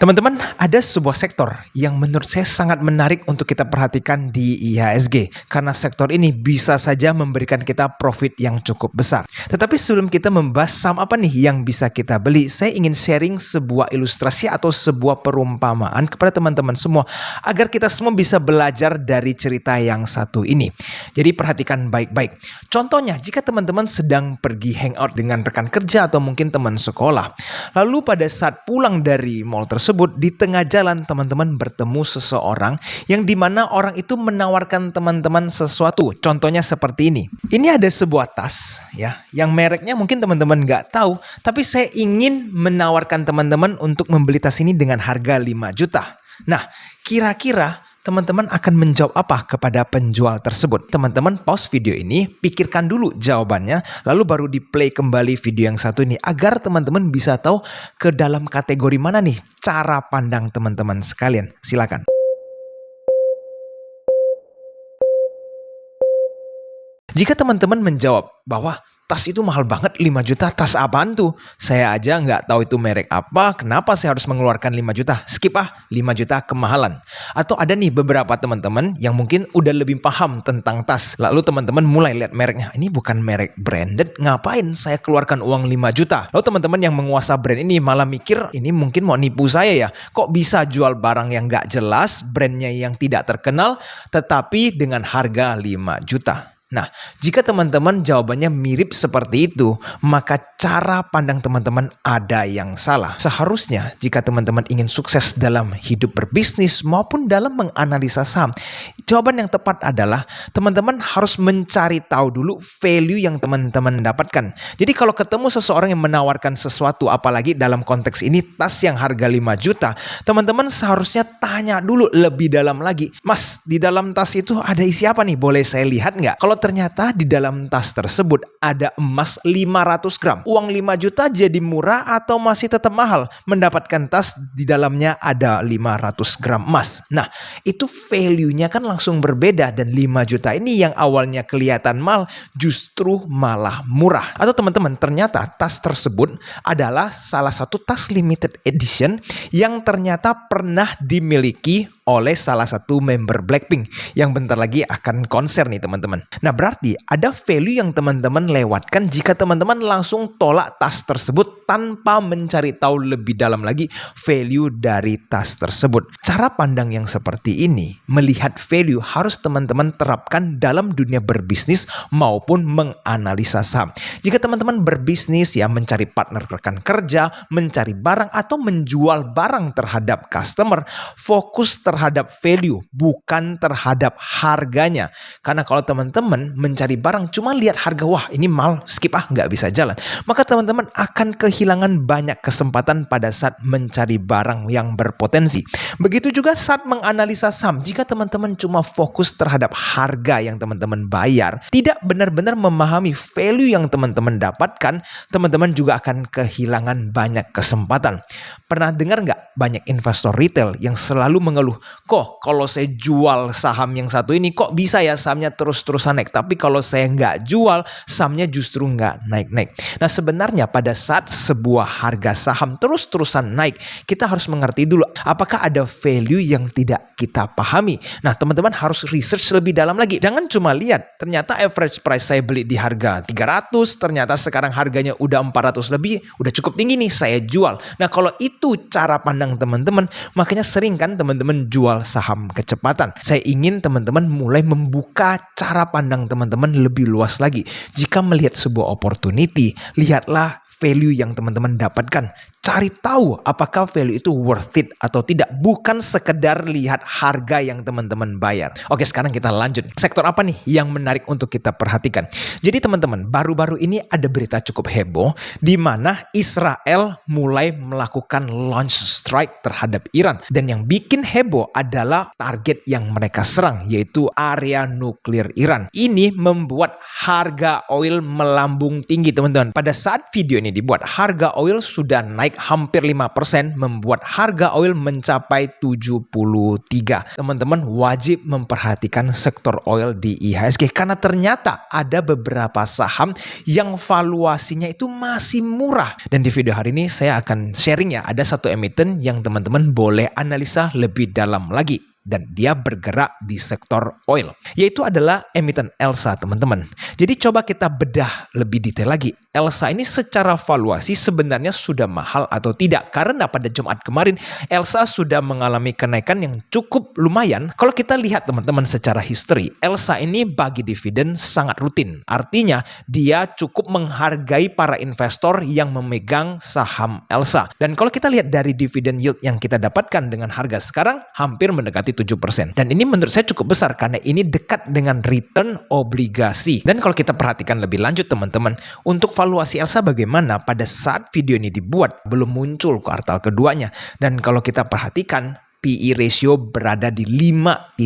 Teman-teman, ada sebuah sektor yang menurut saya sangat menarik untuk kita perhatikan di IHSG. Karena sektor ini bisa saja memberikan kita profit yang cukup besar. Tetapi sebelum kita membahas saham apa nih yang bisa kita beli, saya ingin sharing sebuah ilustrasi atau sebuah perumpamaan kepada teman-teman semua. Agar kita semua bisa belajar dari cerita yang satu ini. Jadi perhatikan baik-baik. Contohnya, jika teman-teman sedang pergi hangout dengan rekan kerja atau mungkin teman sekolah. Lalu pada saat pulang dari mall tersebut, di tengah jalan teman-teman bertemu seseorang yang dimana orang itu menawarkan teman-teman sesuatu. Contohnya seperti ini. Ini ada sebuah tas ya, yang mereknya mungkin teman-teman nggak tahu, tapi saya ingin menawarkan teman-teman untuk membeli tas ini dengan harga 5 juta. Nah, kira-kira teman-teman akan menjawab apa kepada penjual tersebut? Teman-teman pause video ini, pikirkan dulu jawabannya, lalu baru di play kembali video yang satu ini agar teman-teman bisa tahu ke dalam kategori mana nih cara pandang teman-teman sekalian. Silakan. Jika teman-teman menjawab bahwa tas itu mahal banget 5 juta, tas apaan tuh? Saya aja nggak tahu itu merek apa, kenapa saya harus mengeluarkan 5 juta? Skip 5 juta kemahalan. Atau ada nih beberapa teman-teman yang mungkin udah lebih paham tentang tas. Lalu teman-teman mulai lihat mereknya, ini bukan merek branded, ngapain saya keluarkan uang 5 juta? Lalu teman-teman yang menguasai brand ini malah mikir, ini mungkin mau nipu saya ya? Kok bisa jual barang yang nggak jelas, brandnya yang tidak terkenal, tetapi dengan harga 5 juta? Nah, jika teman-teman jawabannya mirip seperti itu, maka cara pandang teman-teman ada yang salah. Seharusnya jika teman-teman ingin sukses dalam hidup berbisnis maupun dalam menganalisa saham, jawaban yang tepat adalah teman-teman harus mencari tahu dulu value yang teman-teman dapatkan. Jadi kalau ketemu seseorang yang menawarkan sesuatu, apalagi dalam konteks ini tas yang harga 5 juta, teman-teman seharusnya tanya dulu lebih dalam lagi. Mas, di dalam tas itu ada isi apa nih? Boleh saya lihat nggak? Kalau ternyata di dalam tas tersebut ada emas 500 gram. Uang 5 juta jadi murah atau masih tetap mahal mendapatkan tas di dalamnya ada 500 gram emas. Nah, itu value-nya kan langsung berbeda dan 5 juta ini yang awalnya kelihatan mahal justru malah murah. Atau teman-teman, ternyata tas tersebut adalah salah satu tas limited edition yang ternyata pernah dimiliki oleh salah satu member Blackpink yang bentar lagi akan konser nih teman-teman. Nah, berarti ada value yang teman-teman lewatkan jika teman-teman langsung tolak tas tersebut tanpa mencari tahu lebih dalam lagi value dari tas tersebut. Cara pandang yang seperti ini, melihat value harus teman-teman terapkan dalam dunia berbisnis maupun menganalisa saham. Jika teman-teman berbisnis ya mencari partner rekan kerja, mencari barang atau menjual barang terhadap customer, fokus terhadap value bukan terhadap harganya. Karena kalau teman-teman mencari barang cuma lihat harga, wah ini mahal, skip nggak bisa jalan, maka teman-teman akan kehilangan banyak kesempatan pada saat mencari barang yang berpotensi. Begitu juga saat menganalisa saham, jika teman-teman cuma fokus terhadap harga yang teman-teman bayar, tidak benar-benar memahami value yang teman-teman dapatkan, teman-teman juga akan kehilangan banyak kesempatan. Pernah dengar nggak banyak investor retail yang selalu mengeluh, kok kalau saya jual saham yang satu ini kok bisa ya sahamnya terus-terusan naik, tapi kalau saya nggak jual sahamnya justru nggak naik-naik. Nah, sebenarnya pada saat sebuah harga saham terus-terusan naik, kita harus mengerti dulu apakah ada value yang tidak kita pahami. Nah, teman-teman harus research lebih dalam lagi. Jangan cuma lihat ternyata average price saya beli di harga 300, ternyata sekarang harganya udah 400 lebih, udah cukup tinggi nih saya jual. Nah, kalau itu cara pandang teman-teman, makanya sering kan teman-teman jual saham kecepatan. Saya ingin teman-teman mulai membuka cara pandang teman-teman lebih luas lagi. Jika melihat sebuah opportunity, lihatlah value yang teman-teman dapatkan. Cari tahu apakah value itu worth it atau tidak. Bukan sekedar lihat harga yang teman-teman bayar. Oke, sekarang kita lanjut. Sektor apa nih yang menarik untuk kita perhatikan? Jadi teman-teman, baru-baru ini ada berita cukup heboh di mana Israel mulai melakukan launch strike terhadap Iran. Dan yang bikin heboh adalah target yang mereka serang, yaitu area nuklir Iran. Ini membuat harga oil melambung tinggi teman-teman. Pada saat video ini ini dibuat, harga oil sudah naik hampir 5%, membuat harga oil mencapai 73. Teman-teman wajib memperhatikan sektor oil di IHSG karena ternyata ada beberapa saham yang valuasinya itu masih murah. Dan di video hari ini saya akan sharing ya, ada satu emiten yang teman-teman boleh analisa lebih dalam lagi. Dan dia bergerak di sektor oil, yaitu adalah emiten ELSA, teman-teman. Jadi coba kita bedah lebih detail lagi. ELSA ini secara valuasi sebenarnya sudah mahal atau tidak? Karena pada Jumat kemarin ELSA sudah mengalami kenaikan yang cukup lumayan. Kalau kita lihat teman-teman secara history, ELSA ini bagi dividen sangat rutin. Artinya dia cukup menghargai para investor yang memegang saham ELSA. Dan kalau kita lihat dari dividen yield yang kita dapatkan dengan harga sekarang hampir mendekati 7%. Dan ini menurut saya cukup besar karena ini dekat dengan return obligasi. Dan kalau kita perhatikan lebih lanjut teman-teman, untuk valuasi ELSA bagaimana pada saat video ini dibuat belum muncul kuartal keduanya. Dan kalau kita perhatikan PE ratio berada di 5.19.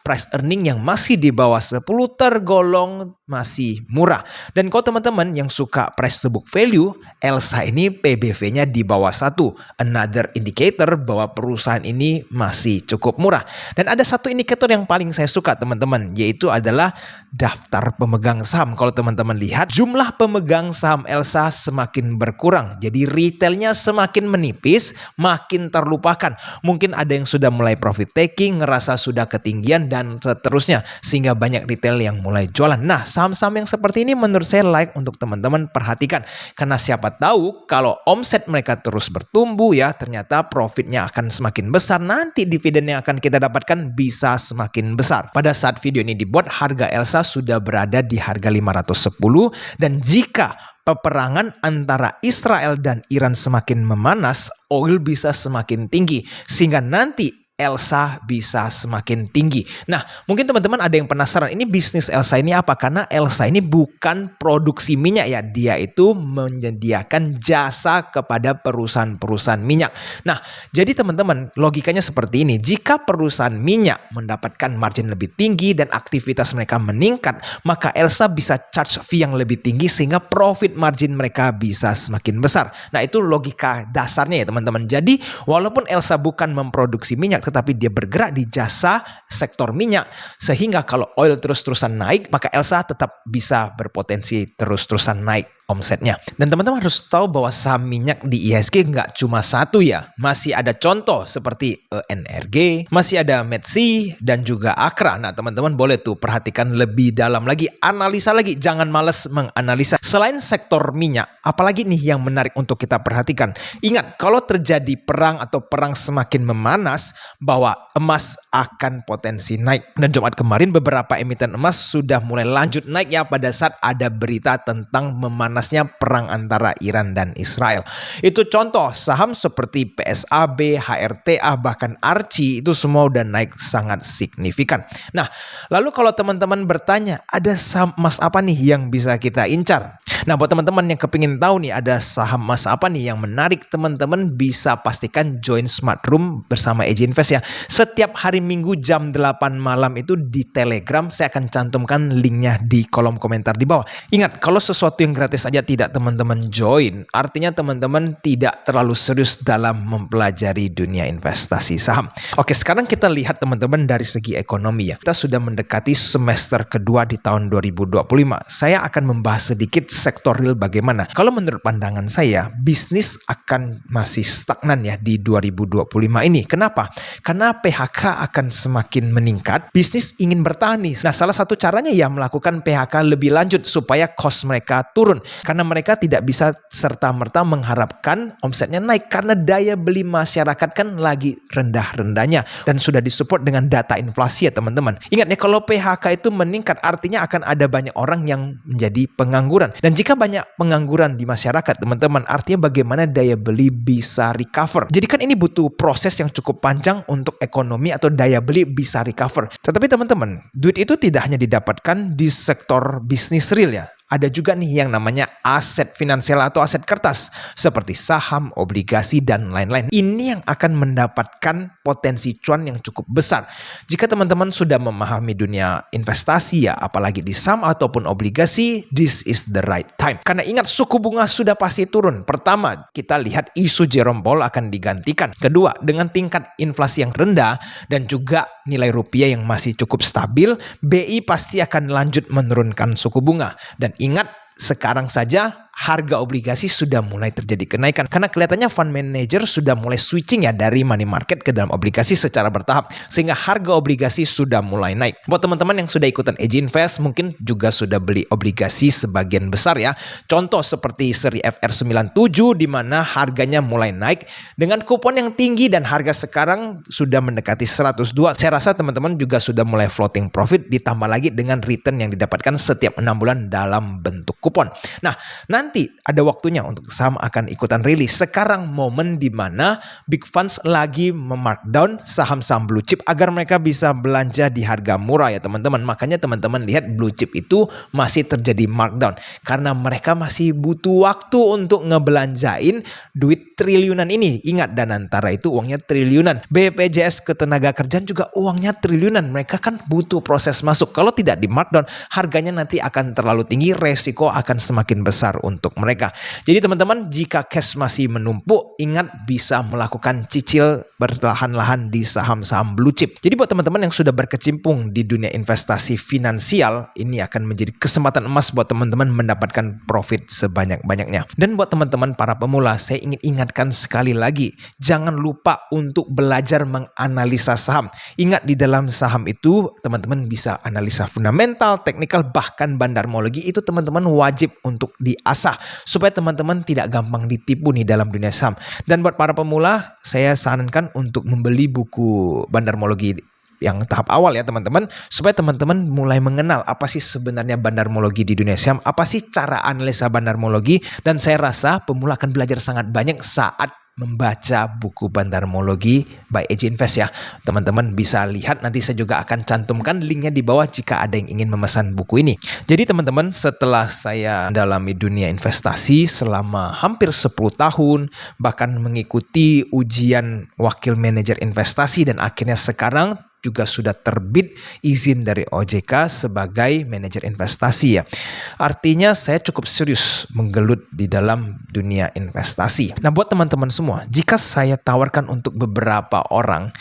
Price earning yang masih di bawah 10 tergolong masih murah. Dan kalau teman-teman yang suka price to book value, ELSA ini PBV-nya di bawah 1. Another indicator bahwa perusahaan ini masih cukup murah. Dan ada satu indikator yang paling saya suka teman-teman, yaitu adalah daftar pemegang saham. Kalau teman-teman lihat, jumlah pemegang saham ELSA semakin berkurang. Jadi retailnya semakin menipis, makin terlupakan. Mungkin ada yang sudah mulai profit taking, ngerasa sudah ketinggian dan seterusnya. Sehingga banyak retail yang mulai jualan. Nah, saham-saham yang seperti ini menurut saya like untuk teman-teman perhatikan. Karena siapa tahu kalau omset mereka terus bertumbuh ya, ternyata profitnya akan semakin besar. Nanti dividen yang akan kita dapatkan bisa semakin besar. Pada saat video ini dibuat, harga ELSA sudah berada di harga 510. Dan jika peperangan antara Israel dan Iran semakin memanas, oil bisa semakin tinggi. Sehingga nanti ELSA bisa semakin tinggi. Nah, mungkin teman-teman ada yang penasaran, ini bisnis ELSA ini apa? Karena ELSA ini bukan produksi minyak ya. Dia itu menyediakan jasa kepada perusahaan-perusahaan minyak. Nah, jadi teman-teman logikanya seperti ini. Jika perusahaan minyak mendapatkan margin lebih tinggi dan aktivitas mereka meningkat, maka ELSA bisa charge fee yang lebih tinggi sehingga profit margin mereka bisa semakin besar. Nah, itu logika dasarnya ya teman-teman. Jadi, walaupun ELSA bukan memproduksi minyak, tetapi dia bergerak di jasa sektor minyak, sehingga kalau oil terus-terusan naik, maka ELSA tetap bisa berpotensi terus-terusan naik omsetnya. Dan teman-teman harus tahu bahwa saham minyak di IHSG nggak cuma satu ya. Masih ada contoh seperti ENRG, masih ada Metsi, dan juga Akra. Nah teman-teman boleh tuh perhatikan lebih dalam lagi, analisa lagi, jangan males menganalisa. Selain sektor minyak, apalagi nih yang menarik untuk kita perhatikan. Ingat, kalau terjadi perang atau perang semakin memanas, bahwa emas akan potensi naik. Dan Jumat kemarin beberapa emiten emas sudah mulai lanjut naik ya pada saat ada berita tentang memanasnya perang antara Iran dan Israel. Itu contoh saham seperti PSAB, HRTA, bahkan ARCI itu semua udah naik sangat signifikan. Nah, lalu kalau teman-teman bertanya, ada saham emas apa nih yang bisa kita incar? Nah, buat teman-teman yang kepingin tahu nih ada saham emas apa nih yang menarik, teman-teman bisa pastikan join Smart Room bersama EJ Invest ya. Setiap hari Minggu jam 8 malam itu di Telegram, saya akan cantumkan linknya di kolom komentar di bawah. Ingat, kalau sesuatu yang gratis aja tidak teman-teman join, artinya teman-teman tidak terlalu serius dalam mempelajari dunia investasi saham. Oke, sekarang kita lihat teman-teman dari segi ekonomi ya. Kita sudah mendekati semester kedua di tahun 2025. Saya akan membahas sedikit sektor real bagaimana. Kalau menurut pandangan saya, bisnis akan masih stagnan ya di 2025 ini. Kenapa? Karena PHK akan semakin meningkat, bisnis ingin bertahan nih. Nah, salah satu caranya ya melakukan PHK lebih lanjut supaya cost mereka turun. Karena mereka tidak bisa serta-merta mengharapkan omsetnya naik karena daya beli masyarakat kan lagi rendah-rendahnya dan sudah disupport dengan data inflasi ya teman-teman. Ingat ya, kalau PHK itu meningkat artinya akan ada banyak orang yang menjadi pengangguran. Dan jika banyak pengangguran di masyarakat teman-teman, artinya bagaimana daya beli bisa recover. Jadi kan ini butuh proses yang cukup panjang untuk ekonomi atau daya beli bisa recover. Tetapi teman-teman, duit itu tidak hanya didapatkan di sektor bisnis real ya. ada juga nih yang namanya aset finansial atau aset kertas seperti saham, obligasi, dan lain-lain. Ini yang akan mendapatkan potensi cuan yang cukup besar. Jika teman-teman sudah memahami dunia investasi ya, apalagi di saham ataupun obligasi, this is the right time. Karena ingat, suku bunga sudah pasti turun. Pertama, kita lihat isu Jerome Powell akan digantikan. Kedua, dengan tingkat inflasi yang rendah dan juga nilai rupiah yang masih cukup stabil, BI pasti akan lanjut menurunkan suku bunga. Dan ingat, sekarang saja harga obligasi sudah mulai terjadi kenaikan karena kelihatannya fund manager sudah mulai switching ya dari money market ke dalam obligasi secara bertahap, sehingga harga obligasi sudah mulai naik. Buat teman-teman yang sudah ikutan Edge Invest mungkin juga sudah beli obligasi sebagian besar ya. Contoh seperti seri FR97 di mana harganya mulai naik dengan kupon yang tinggi dan harga sekarang sudah mendekati 102. Saya rasa teman-teman juga sudah mulai floating profit, ditambah lagi dengan return yang didapatkan setiap 6 bulan dalam bentuk kupon. Nah, nanti ada waktunya untuk saham akan ikutan rilis. Sekarang momen di mana big funds lagi memarkdown saham-saham blue chip agar mereka bisa belanja di harga murah ya teman-teman. Makanya teman-teman lihat blue chip itu masih terjadi markdown karena mereka masih butuh waktu untuk ngebelanjain duit triliunan ini. Ingat, Danantara itu uangnya triliunan. BPJS Ketenagakerjaan juga uangnya triliunan. Mereka kan butuh proses masuk. Kalau tidak di markdown, harganya nanti akan terlalu tinggi, resiko akan semakin besar untuk mereka. Jadi teman-teman, jika cash masih menumpuk, ingat bisa melakukan cicil berlahan-lahan di saham-saham blue chip. Jadi buat teman-teman yang sudah berkecimpung di dunia investasi finansial, ini akan menjadi kesempatan emas buat teman-teman mendapatkan profit sebanyak-banyaknya. Dan buat teman-teman para pemula, saya ingin ingatkan sekali lagi, jangan lupa untuk belajar menganalisa saham. Ingat, di dalam saham itu teman-teman bisa analisa fundamental, teknikal, bahkan bandarmologi itu teman-teman wajib untuk diasah supaya teman-teman tidak gampang ditipu nih dalam dunia saham. Dan buat para pemula, saya sarankan untuk membeli buku bandarmologi yang tahap awal ya teman-teman, supaya teman-teman mulai mengenal apa sih sebenarnya bandarmologi di dunia saham, apa sih cara analisa bandarmologi, dan saya rasa pemula akan belajar sangat banyak saat membaca buku bandarmologi by Edge Invest ya. Teman-teman bisa lihat, nanti saya juga akan cantumkan linknya di bawah jika ada yang ingin memesan buku ini. Jadi teman-teman, setelah saya mendalami dunia investasi selama hampir 10 tahun, bahkan mengikuti ujian wakil manajer investasi, dan akhirnya sekarang juga sudah terbit izin dari OJK sebagai manajer investasi ya. Artinya saya cukup serius menggelut di dalam dunia investasi. Nah, buat teman-teman semua, jika saya tawarkan untuk beberapa orang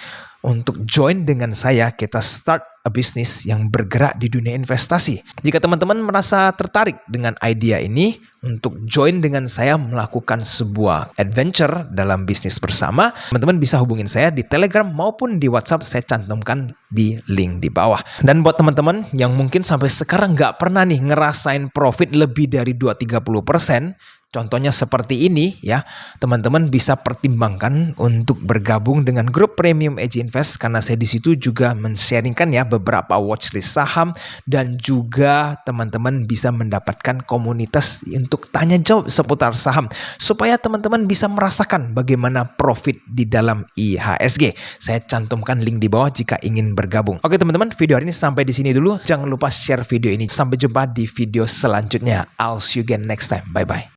untuk join dengan saya, kita start a business yang bergerak di dunia investasi. Jika teman-teman merasa tertarik dengan idea ini untuk join dengan saya melakukan sebuah adventure dalam bisnis bersama, teman-teman bisa hubungin saya di Telegram maupun di WhatsApp, saya cantumkan di link di bawah. Dan buat teman-teman yang mungkin sampai sekarang nggak pernah nih ngerasain profit lebih dari 2-30%, contohnya seperti ini ya, teman-teman bisa pertimbangkan untuk bergabung dengan grup premium Edge Invest, karena saya di situ juga men-sharingkan ya beberapa watchlist saham, dan juga teman-teman bisa mendapatkan komunitas untuk tanya jawab seputar saham supaya teman-teman bisa merasakan bagaimana profit di dalam IHSG. Saya cantumkan link di bawah jika ingin bergabung. Oke teman-teman, video hari ini sampai di sini dulu. Jangan lupa share video ini. Sampai jumpa di video selanjutnya. I'll see you again next time. Bye bye.